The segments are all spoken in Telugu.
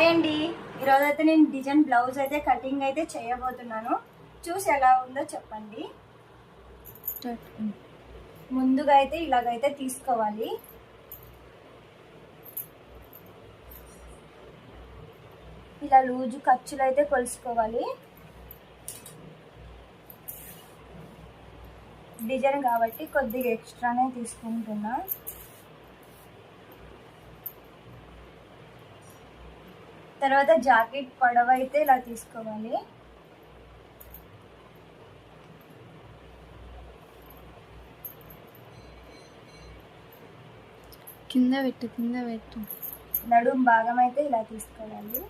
హాయ్ అండి, ఈరోజు అయితే నేను డిజైన్ బ్లౌజ్ అయితే కటింగ్ అయితే చేయబోతున్నాను. చూసి ఎలా ఉందో చెప్పండి. ముందుగా అయితే ఇలాగైతే తీసుకోవాలి. ఇలా లూజు ఖర్చులు అయితే కొలుసుకోవాలి. డిజైన్ కాబట్టి కొద్దిగా ఎక్స్ట్రానే తీసుకుంటున్నా. తర్వాత జాకెట్ పొడవు అయితే ఇలా తీసుకోవాలి. కింద పెట్టు నడుం భాగం అయితే ఇలా తీసుకోవాలి.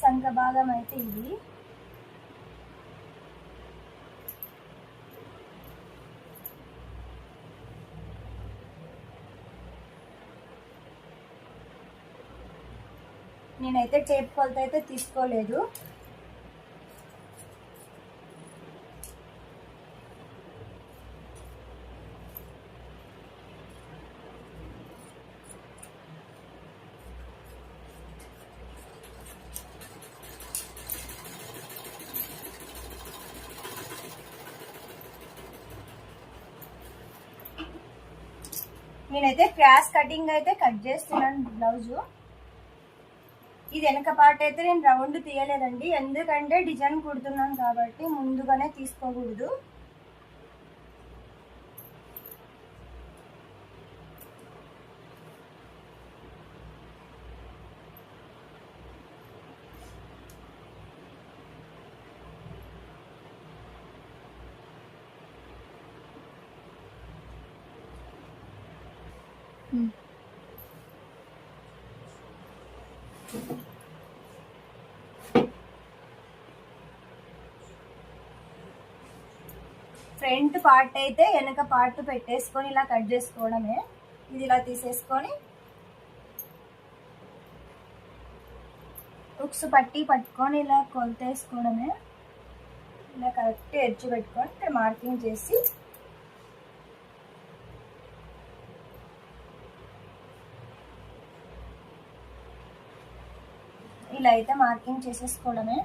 సంఖ భాగం అయితే ఇది. నేనైతే టేప్ కొలత అయితే తీసుకోలేదు. నేనైతే క్రాస్ కటింగ్ అయితే కట్ చేస్తున్నాను బ్లౌజు. ఇది వెనక పార్ట్ అయితే నేను రౌండ్ తీయలేదండి, ఎందుకంటే డిజైన్ కుడుతున్నాను కాబట్టి ముందుగానే తీసుకోకూడదు. ఫ్రంట్ పార్ట్ అయితే వెనక పార్ట్ పెట్టేసుకొని ఇలా కట్ చేసుకోవడమే. ఇది ఇలా తీసేసుకొని ఉక్స్ పట్టుకొని ఇలా కొలతేసుకోవడమే. ఇలా కరెక్ట్ ఎడ్జ్ పెట్టుకొని ఇక్కడ మార్కింగ్ చేసి ఇలా అయితే మార్కింగ్ చేసేసుకోవడమే.